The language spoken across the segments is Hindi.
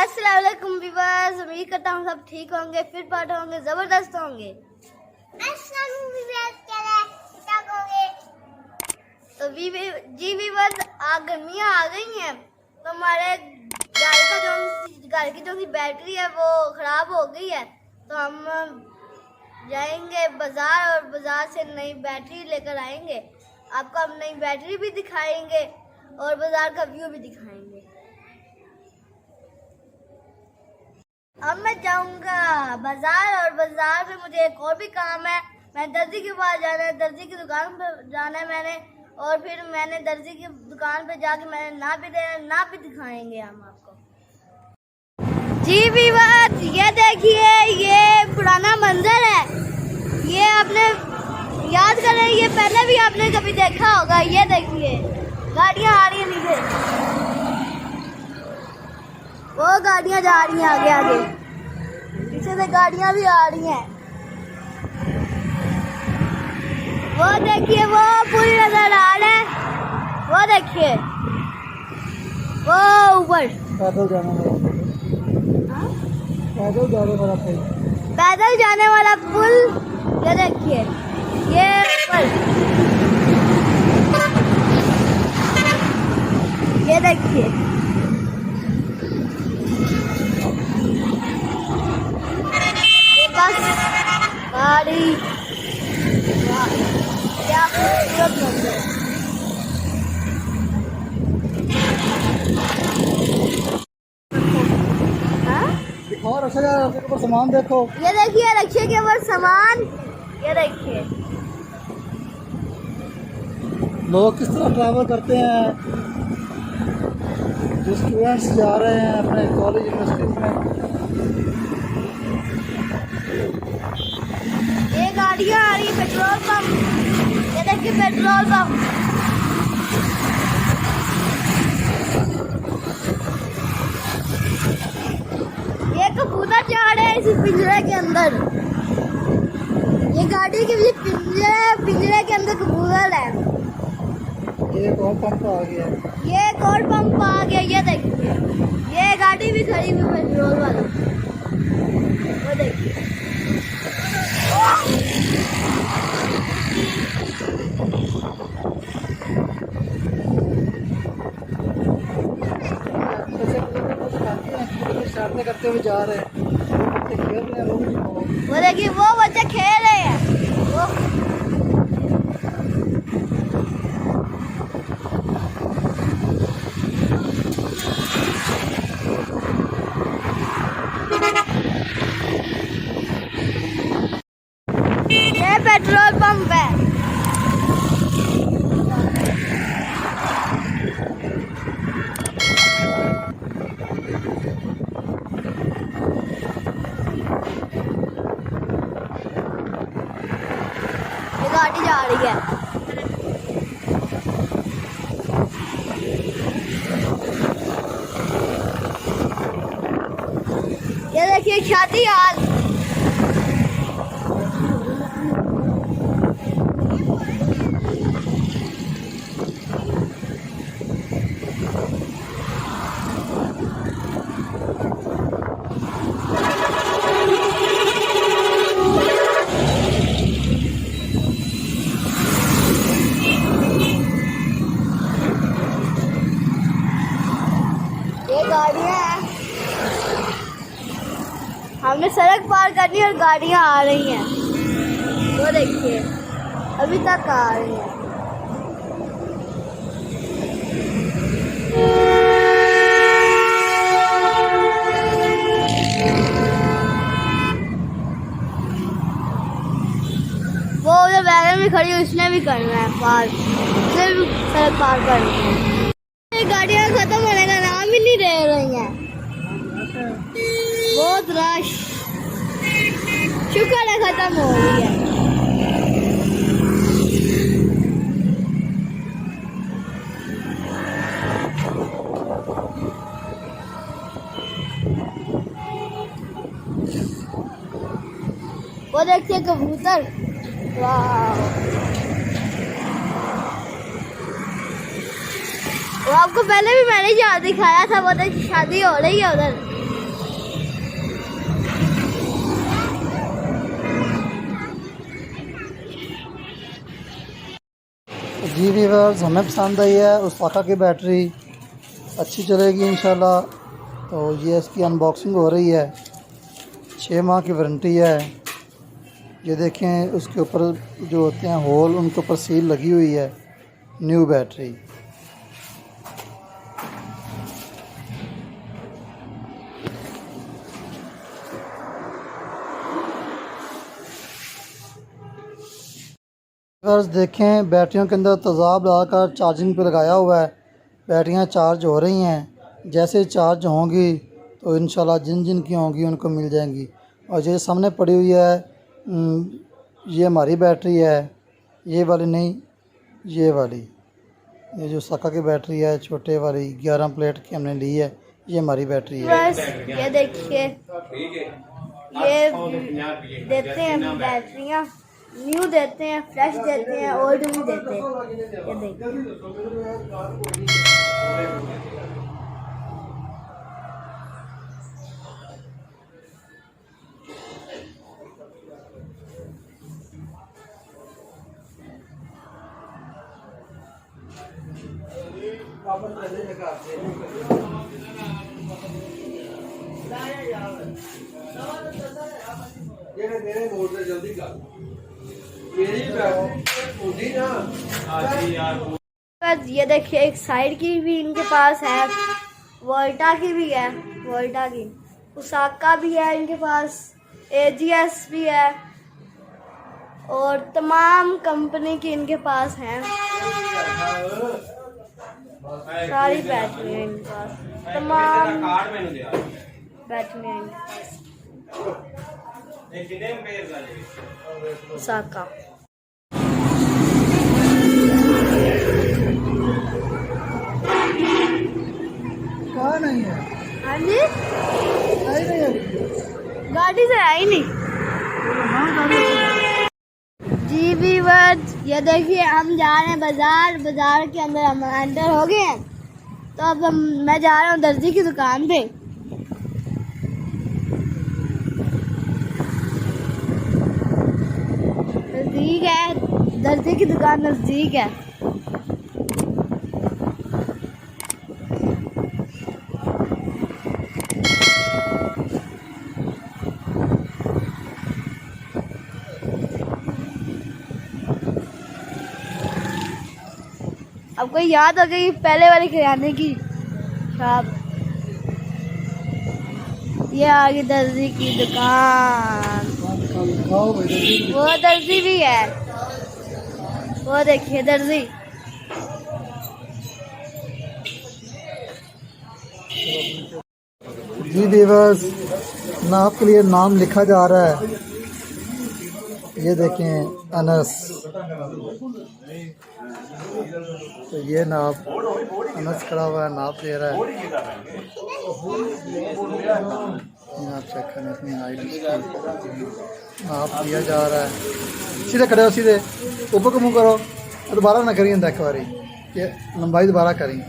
अस्सलाम वालेकुम व्यूअर्स, उम्मीद करता हूँ सब ठीक होंगे, फिट फाट होंगे, जबरदस्त होंगे। तो जी व्यूअर्स, गर्मियाँ आ गई हैं तो हमारे घर की जो बैटरी है वो ख़राब हो गई है, तो हम जाएंगे बाज़ार और बाज़ार से नई बैटरी लेकर आएंगे। आपको हम नई बैटरी भी दिखाएंगे और बाज़ार का व्यू भी दिखाएंगे। अब मैं जाऊंगा बाजार और बाजार में मुझे एक और भी काम है। मैं दर्जी के पास जाना है, दर्जी की दुकान पर जाना है मैंने, और फिर मैंने दर्जी की दुकान पर जाके मैंने नाप भी दिखाएंगे हम आपको। जी व्यूअर्स, ये देखिए, ये पुराना मंजर है। ये आपने याद करें, ये पहले भी आपने कभी देखा होगा। ये देखिए गाड़ियाँ आ रही हैं नीचे, वो गाड़ियाँ जा रही हैं आगे आगे, पीछे से गाड़ियाँ भी आ रही हैं। वो देखिए, वो पूरी नजर आ रहा है, वो देखिए, वो ऊपर पैदल जाने वाला पुल। ये देखिए, ये ऊपर, ये देखिए, गाड़ी क्या खूबसूरत मंजर है। और अच्छा सामान देखो, ये देखिए रखिए के ऊपर सामान, ये देखिए लोग किस तरह ट्रैवल करते हैं। जो स्टूडेंट्स जा रहे हैं अपने कॉलेज यूनिवर्सिटीज में, ये गाड़ियाँ आ रही, पेट्रोल पंप। ये देखिए पेट्रोल पंप, ये कबूतर जा रहे हैं इस पिंजरे के अंदर। ये गाड़ी के पिंजरे के अंदर कबूतर है। ये एक और पंप आ गया, ये एक और पंप आ गया। ये देखिए, ये गाड़ी भी खड़ी हुई पेट्रोल वाला, वो देखिए। शरारतें करते हुए जा रहे हैं, वो देखिए, वो बच्चे खेल रहे हैं। ये पेट्रोल पंप है। ये गाड़ी जा रही है। ये देखिए शादी हाल, गाड़ियाँ हैं। हमने सड़क पार करनी और गाड़ियाँ आ रही हैं, वो देखिए अभी तक आ रही हैं। वो उधर वैगन भी खड़ी, उसने भी करना है पार, उसे भी सड़क पार करनी है। गाड़ियाँ खत्म होने का नाम ही नहीं ले रही हैं, बहुत रश, शुक्र है खत्म हो रही है। वो देखिए कबूतर, वाह। वो आपको पहले भी मैंने दिखाया था, वो देखिए शादी हो रही है उधर। जी व्यूअर्स, हमें पसंद आई है उसाका की बैटरी, अच्छी चलेगी इंशाल्लाह। तो ये इसकी अनबॉक्सिंग हो रही है। 6 माह की वारंटी है। ये देखें, उसके ऊपर जो होते हैं होल, उनके ऊपर सील लगी हुई है। New battery. व्यूअर्स देखें, बैटरियों के अंदर तेज़ाब डालकर चार्जिंग पे लगाया हुआ है। बैटरियां चार्ज हो रही हैं। जैसे चार्ज होंगी तो इंशाल्लाह जिन जिन की होंगी उनको मिल जाएंगी। और ये सामने पड़ी हुई है, ये हमारी बैटरी है। ये वाली नहीं, ये वाली, ये जो उसाका की बैटरी है छोटे वाली 11 प्लेट की हमने ली है, ये हमारी बैटरी है। बस ये देखिए, ये देते हैं बैटरियाँ, न्यू देते हैं, फ्रेश देते हैं, ओल्ड भी देते हैं। ये देखिए, बस ये देखिए, एक साइड की भी इनके पास है, वोल्टा की भी है, वोल्टा की, उसाका भी है इनके पास, एजीएस भी है, और तमाम कंपनी की इनके पास हैं। सारी बैटरी है इनके पास, तमाम बैटरी है इनके पास। उसाका कहाँ नहीं है? हाँ जी, आई नहीं है। गाड़ी से आई नहीं। जी व्यूअर्स, ये देखिए, हम जा रहे हैं बाजार के अंदर हम एंटर हो गए हैं। तो अब मैं जा रहा हूँ दर्जी की दुकान पे। नजदीक है, दर्जी की दुकान नजदीक है। आपको याद हो गई पहले वाली किराने की शॉप। ये आ गई दर्जी की दुकान। वो दर्जी भी है, वो देखिए दर्जी। जी व्यूअर्स, नाप के लिए नाम लिखा जा रहा है। ये देखें, अनस। तो ये नाप अनस खड़ा हुआ है, नाप दे रहा है। आप चेक करें अपनी हाइट, इसकी नाप दिया जा रहा है। सीधे खड़े हो, सीधे ऊपर को मुँह करो। दोबारा ना करिए, एक बारी ये लंबाई दोबारा करिए।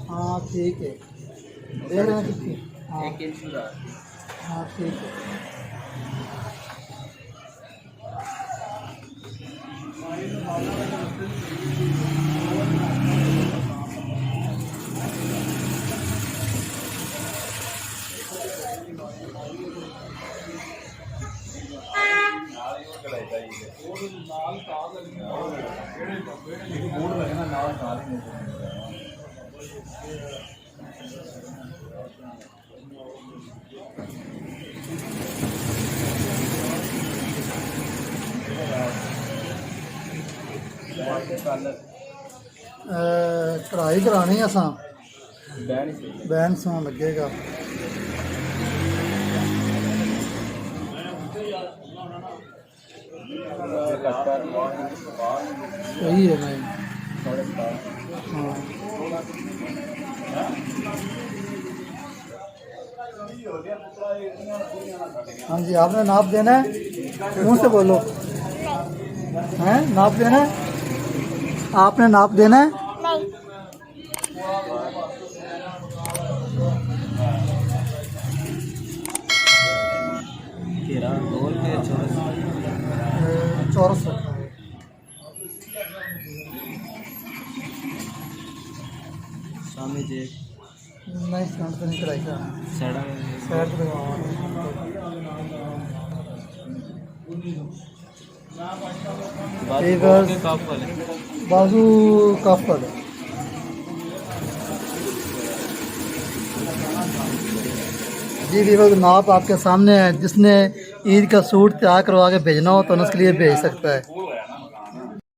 हाँ ठीक है, देख रहे हैं कितनी? हाँ 1 इंच का। हाँ ठीक है। कढ़ाई करानी असा बैन सोन लगेगा। सही है भाई। हाँ हाँ जी, आपने नाप देना है, मुँह से बोलो। हैं, नाप देना है, आपने नाप देना है। घेरा गोल के चौरस चौरस रखना है। सामने जे नहीं फ्रंट से नहीं कढ़ाई का सड़ा साइड पे लगवाना ठीक है। के कप वाले बाजू कफ कर दो। जी वीवर नाप आपके सामने है, जिसने ईद का सूट तैयार करवा के भेजना हो तो उसके लिए भेज सकता है।